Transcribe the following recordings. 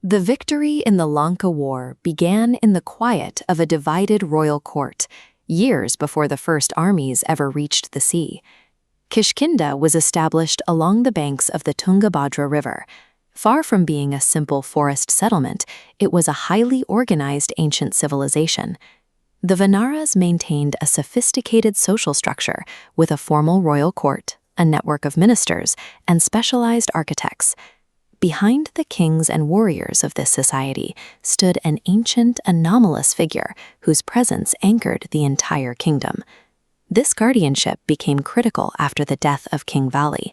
The victory in the Lanka War began in the quiet of a divided royal court, years before the first armies ever reached the sea. Kishkindha was established along the banks of the Tungabhadra River. Far from being a simple forest settlement, it was a highly organized ancient civilization. The Vanaras maintained a sophisticated social structure with a formal royal court, a network of ministers, and specialized architects. Behind the kings and warriors of this society stood an ancient, anomalous figure whose presence anchored the entire kingdom. This guardianship became critical after the death of King Vali.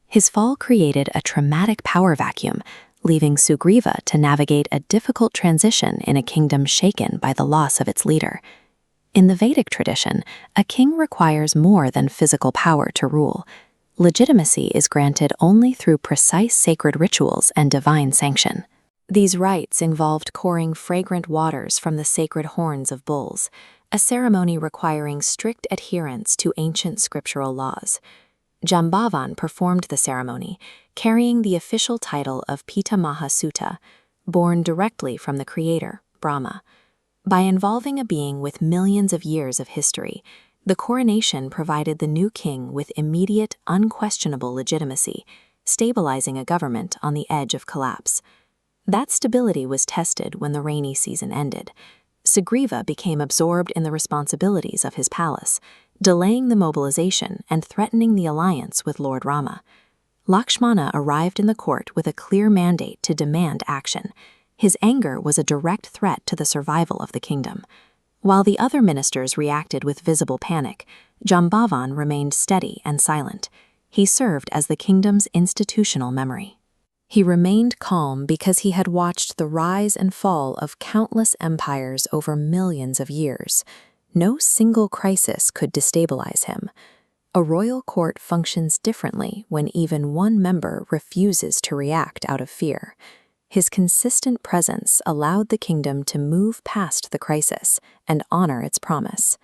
His fall created a traumatic power vacuum, leaving Sugriva to navigate a difficult transition in a kingdom shaken by the loss of its leader. In the Vedic tradition, a king requires more than physical power to rule. Legitimacy is granted only through precise sacred rituals and divine sanction. These rites involved pouring fragrant waters from the sacred horns of bulls, a ceremony requiring strict adherence to ancient scriptural laws. Jambavan performed the ceremony, carrying the official title of Pitamaha Sutta, born directly from the creator, Brahma. By involving a being with millions of years of history, the coronation provided the new king with immediate, unquestionable legitimacy, stabilizing a government on the edge of collapse. That stability was tested when the rainy season ended. Sugriva became absorbed in the responsibilities of his palace, delaying the mobilization and threatening the alliance with Lord Rama. Lakshmana arrived in the court with a clear mandate to demand action. His anger was a direct threat to the survival of the kingdom. While the other ministers reacted with visible panic, Jambavan remained steady and silent. He served as the kingdom's institutional memory. He remained calm because he had watched the rise and fall of countless empires over millions of years. No single crisis could destabilize him. A royal court functions differently when even one member refuses to react out of fear. His consistent presence allowed the kingdom to move past the crisis and honor its promise.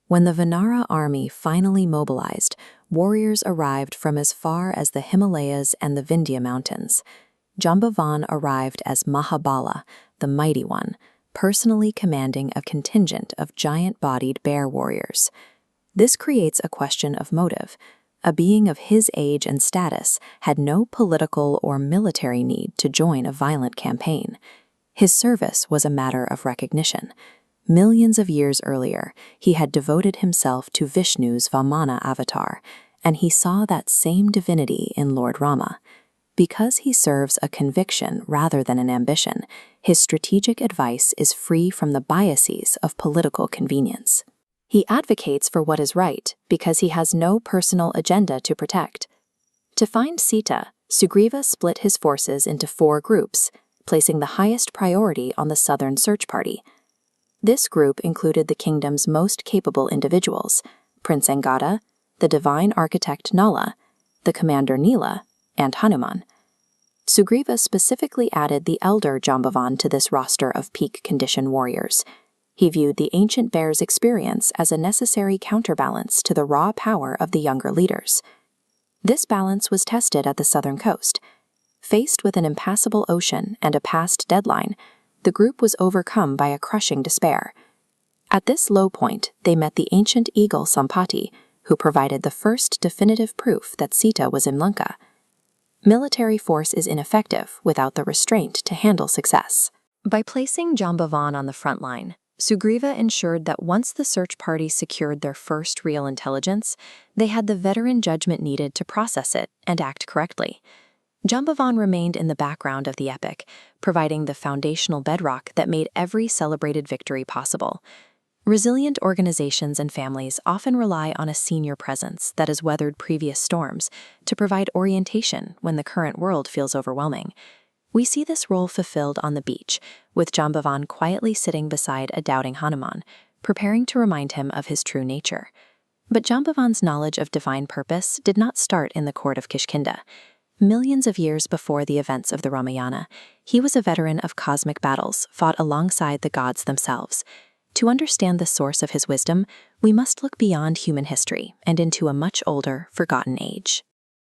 When the Vanara army finally mobilized, warriors arrived from as far as the Himalayas and the Vindhya Mountains. Jambavan arrived as Mahabala, the Mighty One, personally commanding a contingent of giant-bodied bear warriors. This creates a question of motive. A being of his age and status had no political or military need to join a violent campaign. His service was a matter of recognition. Millions of years earlier, he had devoted himself to Vishnu's Vamana avatar, and he saw that same divinity in Lord Rama. Because he serves a conviction rather than an ambition, his strategic advice is free from the biases of political convenience. He advocates for what is right because he has no personal agenda to protect. To find Sita, Sugriva split his forces into 4 groups, placing the highest priority on the southern search party. This group included the kingdom's most capable individuals, Prince Angada, the divine architect Nala, the commander Nila, and Hanuman. Sugriva specifically added the elder Jambavan to this roster of peak condition warriors. He viewed the ancient bear's experience as a necessary counterbalance to the raw power of the younger leaders. This balance was tested at the southern coast. Faced with an impassable ocean and a past deadline, the group was overcome by a crushing despair. At this low point, they met the ancient eagle Sampati, who provided the first definitive proof that Sita was in Lanka. Military force is ineffective without the restraint to handle success. By placing Jambavan on the front line, Sugriva ensured that once the search party secured their first real intelligence, they had the veteran judgment needed to process it and act correctly. Jambavan remained in the background of the epic, providing the foundational bedrock that made every celebrated victory possible. Resilient organizations and families often rely on a senior presence that has weathered previous storms to provide orientation when the current world feels overwhelming. We see this role fulfilled on the beach, with Jambavan quietly sitting beside a doubting Hanuman, preparing to remind him of his true nature. But Jambavan's knowledge of divine purpose did not start in the court of Kishkindha. Millions of years before the events of the Ramayana, he was a veteran of cosmic battles fought alongside the gods themselves. To understand the source of his wisdom, we must look beyond human history and into a much older, forgotten age.